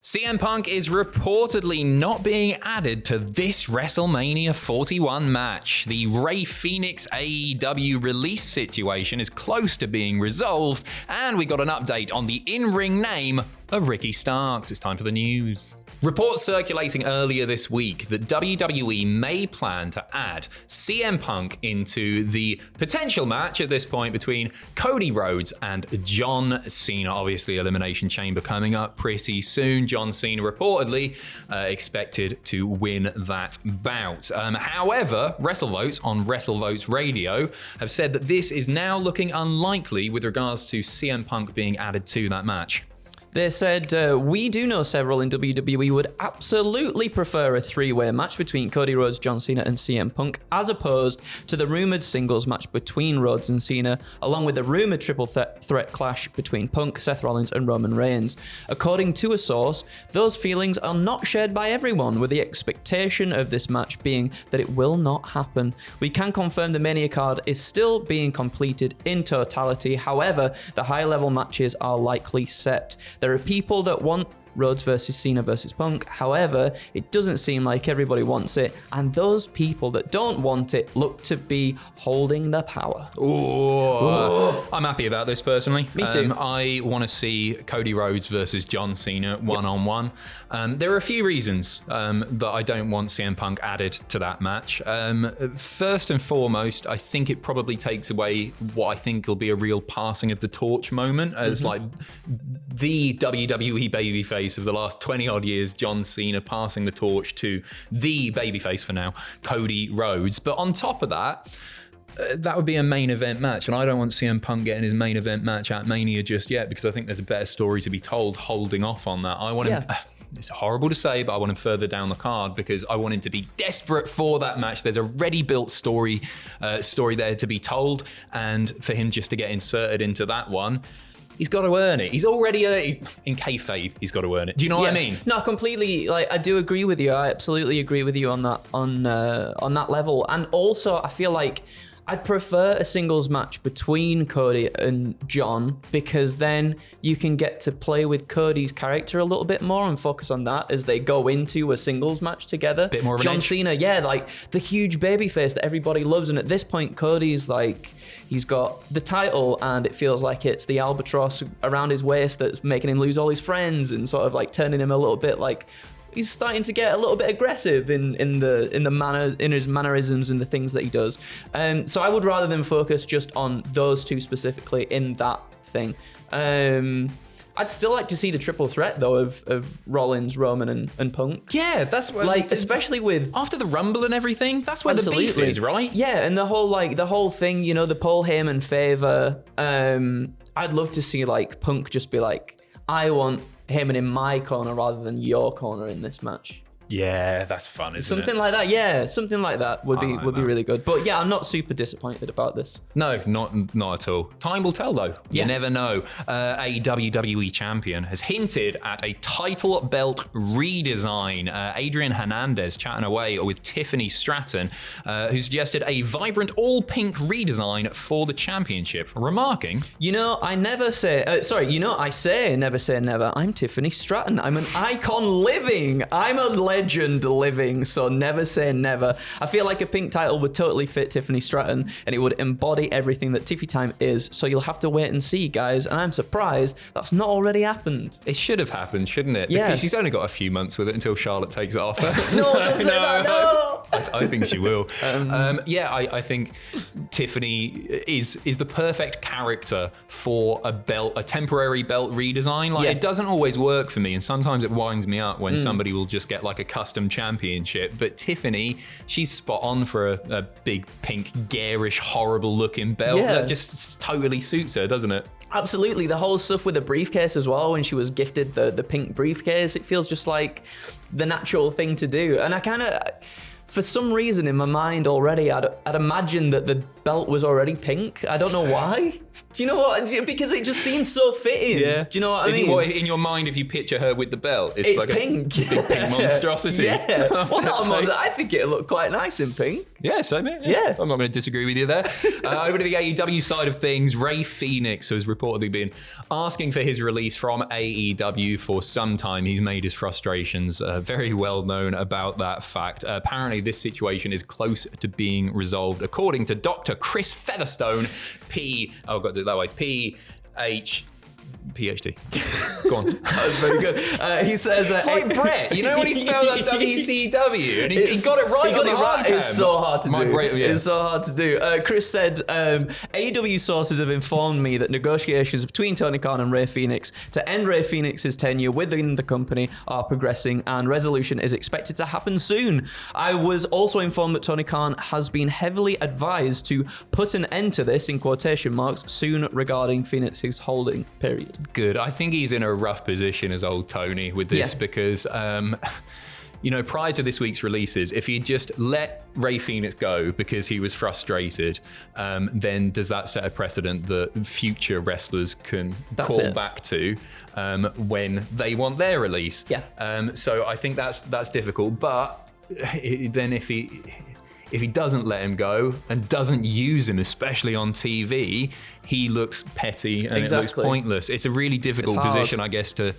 CM Punk is reportedly not being added to this WrestleMania 41 match. The Rey Fenix AEW release situation is close to being resolved, and we got an update on the in-ring name of Ricky Starks. It's time for the news. Reports circulating earlier this week that WWE may plan to add CM Punk into the potential match at this point between Cody Rhodes and John Cena. Obviously, Elimination Chamber coming up pretty soon. John Cena reportedly expected to win that bout. However, WrestleVotes on WrestleVotes Radio have said that this is now looking unlikely with regards to CM Punk being added to that match. They said, we do know several in WWE would absolutely prefer a three-way match between Cody Rhodes, John Cena and CM Punk, as opposed to the rumoured singles match between Rhodes and Cena, along with the rumoured triple threat clash between Punk, Seth Rollins and Roman Reigns. According to a source, those feelings are not shared by everyone, with the expectation of this match being that it will not happen. We can confirm the Mania card is still being completed in totality, however, the high-level matches are likely set. There are people that want Rhodes versus Cena versus Punk. However, it doesn't seem like everybody wants it, and those people that don't want it look to be holding the power. I'm happy about this personally. Me too. I want to see Cody Rhodes versus John Cena one-on-one. There are a few reasons that I don't want CM Punk added to that match. First and foremost, I think it probably takes away what I think will be a real passing of the torch moment as like the WWE babyface of the last 20 odd years, John Cena passing the torch to the babyface for now, Cody Rhodes. But on top of that, that would be a main event match, and I don't want CM Punk getting his main event match at Mania just yet because I think there's a better story to be told holding off on that. I want him, it's horrible to say, but I want him further down the card because I want him to be desperate for that match. There's a ready-built story there to be told, and for him just to get inserted into that one, he's got to earn it. He's already in kayfabe. He's got to earn it. Do you know what I mean? No, completely. Like, I do agree with you. I absolutely agree with you on that on that level. And also, I feel like I'd prefer a singles match between Cody and John because then you can get to play with Cody's character a little bit more and focus on that as they go into a singles match together. Bit more of an John edge. Cena, like the huge babyface that everybody loves, and at this point, Cody's like, he's got the title and it feels like it's the albatross around his waist that's making him lose all his friends and sort of like turning him a little bit like, he's starting to get a little bit aggressive in his mannerisms and the things that he does. So I would rather than focus just on those two specifically in that thing. I'd still like to see the triple threat though of Rollins, Roman, and Punk. Yeah, that's what, like, especially with after the Rumble and everything. That's where the beef is, right? Yeah, and the whole thing, you know, the Paul Heyman favor. I'd love to see like Punk just be like, I want Heyman in my corner rather than your corner in this match. Yeah, that's fun, isn't it? Something like that, yeah. Something like that would be really good. But yeah, I'm not super disappointed about this. No, not at all. Time will tell, though. You never know. A WWE champion has hinted at a title belt redesign. Adrian Hernandez chatting away with Tiffany Stratton, who suggested a vibrant all-pink redesign for the championship, remarking, You know, I say never say never. I'm Tiffany Stratton. I'm an icon living. I'm a legend living, so never say never. I feel like a pink title would totally fit Tiffany Stratton and it would embody everything that Tiffy Time is, so you'll have to wait and see, guys, and I'm surprised that's not already happened. it should have happened, shouldn't it? Yeah. Because she's only got a few months with it until Charlotte takes it off her. No, don't say that, no! I think she will. I think Tiffany is the perfect character for a temporary belt redesign. Like, it doesn't always work for me, and sometimes it winds me up when somebody will just get like a custom championship. But Tiffany, she's spot on for a big pink, garish, horrible looking belt. Yeah. That just totally suits her, doesn't it? Absolutely. The whole stuff with the briefcase as well, when she was gifted the pink briefcase, it feels just like the natural thing to do. And I kind of, for some reason in my mind already, I'd imagined that the belt was already pink. I don't know why. Do you know what? Because it just seems so fitting. Yeah. Do you know what I mean? In your mind, if you picture her with the belt, it's like pink. a big pink monstrosity. Yeah. Well, not a monster. I think it'll look quite nice in pink. Yeah, so Yeah. I'm not going to disagree with you there. Over to the AEW side of things, Rey Fenix has reportedly been asking for his release from AEW for some time. He's made his frustrations very well known about that fact. Apparently, this situation is close to being resolved, according to Dr. Chris Featherstone, PhD. Go on. That was very good. He says... It's like Brett. You know when he spelled out WCW? And he got it right. He got it right. It's so hard to do. It's so hard to do. Chris said, AEW sources have informed me that negotiations between Tony Khan and Rey Fenix to end Rey Fenix's tenure within the company are progressing and resolution is expected to happen soon. I was also informed that Tony Khan has been heavily advised to put an end to this, in quotation marks, soon regarding Phoenix's holding period. Good. I think he's in a rough position as old Tony with this because, prior to this week's releases, if he just let Rey Fenix go because he was frustrated, then does that set a precedent that future wrestlers can call back to when they want their release? Yeah. So I think that's difficult. But then if he doesn't let him go and doesn't use him, especially on TV, he looks petty and it looks pointless. It's a really difficult position, I guess, to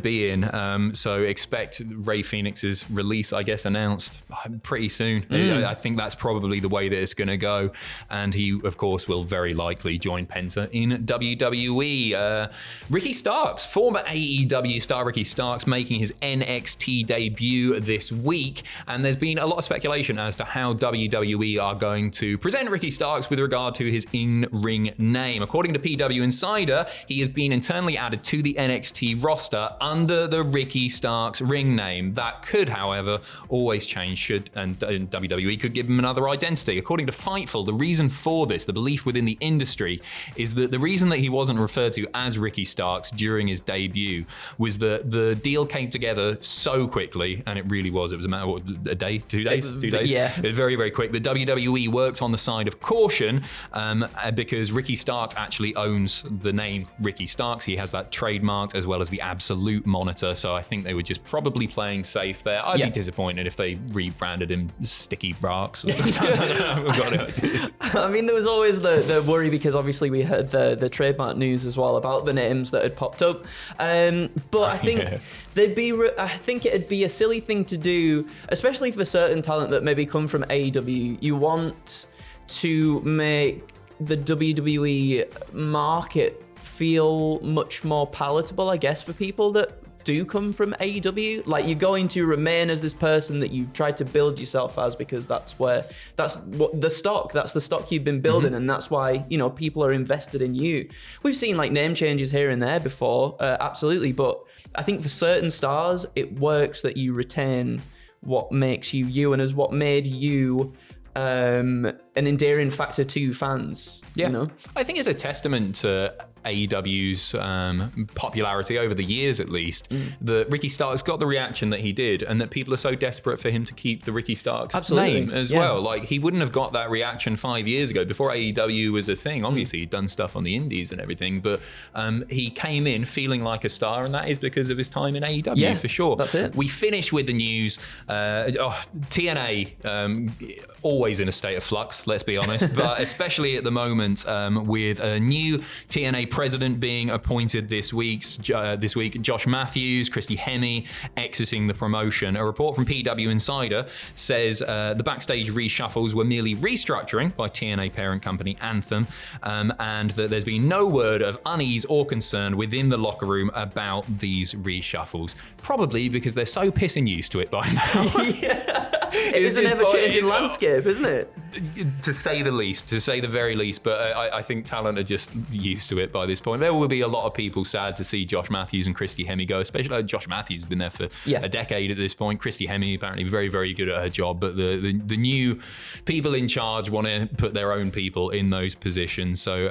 be in. So expect Rey Fenix's release, I guess, announced pretty soon. I think that's probably the way that it's going to go. And he, of course, will very likely join Penta in WWE. Ricky Starks, former AEW star Ricky Starks, making his NXT debut this week. And there's been a lot of speculation as to how WWE are going to present Ricky Starks with regard to his in-ring name. According to PW Insider, he has been internally added to the NXT roster under the Ricky Starks ring name. That could, however, always change and WWE could give him another identity. According to Fightful, the reason for this, the belief within the industry, is that the reason that he wasn't referred to as Ricky Starks during his debut was that the deal came together so quickly, and it really was. It was a matter of a day, 2 days? 2 days? Yeah. It was very, very quick. The WWE worked on the side of caution because Ricky Starks actually owns the name Ricky Starks. He has that trademarked as well as the absolute monitor. So I think they were just probably playing safe there. I'd be disappointed if they rebranded him Sticky Barks. I don't know. I mean, there was always the worry because obviously we heard the trademark news as well about the names that had popped up. But I think I think it'd be a silly thing to do, especially for certain talent that maybe come from AEW. You want to make the WWE market feel much more palatable, I guess, for people that do come from AEW. Like, you're going to remain as this person that you tried to build yourself as because that's the stock you've been building, and that's why, people are invested in you. We've seen like name changes here and there before, absolutely, but I think for certain stars, it works that you retain what makes you you and is what made you an endearing factor to fans. I think it's a testament to AEW's popularity over the years, at least, that Ricky Starks got the reaction that he did, and that people are so desperate for him to keep the Ricky Starks name as well. Like, he wouldn't have got that reaction 5 years ago before AEW was a thing. Obviously, he'd done stuff on the indies and everything, but he came in feeling like a star, and that is because of his time in AEW, for sure. That's it. We finish with the news. TNA, always in a state of flux, let's be honest, but especially at the moment with a new TNA president being appointed this week. Josh Matthews, Christy Hemme exiting the promotion. A report from PW Insider says the backstage reshuffles were merely restructuring by TNA parent company Anthem, and that there's been no word of unease or concern within the locker room about these reshuffles. Probably because they're so pissing used to it by now. It is an ever-changing landscape, isn't it? To say the least, to say the very least. But I think talent are just used to it by this point. There will be a lot of people sad to see Josh Matthews and Christy Hemme go, especially Josh Matthews has been there for a decade at this point. Christy Hemme apparently very, very good at her job, but the new people in charge want to put their own people in those positions. So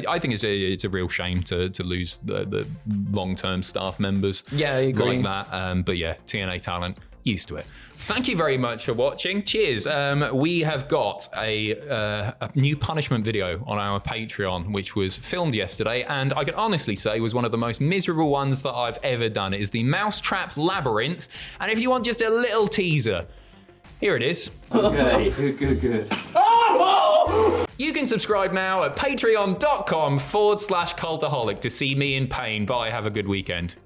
I think it's a real shame to lose the long-term staff members. Yeah, I agree. Like that. But yeah, TNA talent, used to it. Thank you very much for watching. Cheers. We have got a new punishment video on our Patreon, which was filmed yesterday, and I can honestly say was one of the most miserable ones that I've ever done. It is the Mousetrap Labyrinth, and if you want just a little teaser, Here it is. Okay, good. You can subscribe now at patreon.com/cultaholic to see me in pain. Bye, have a good weekend.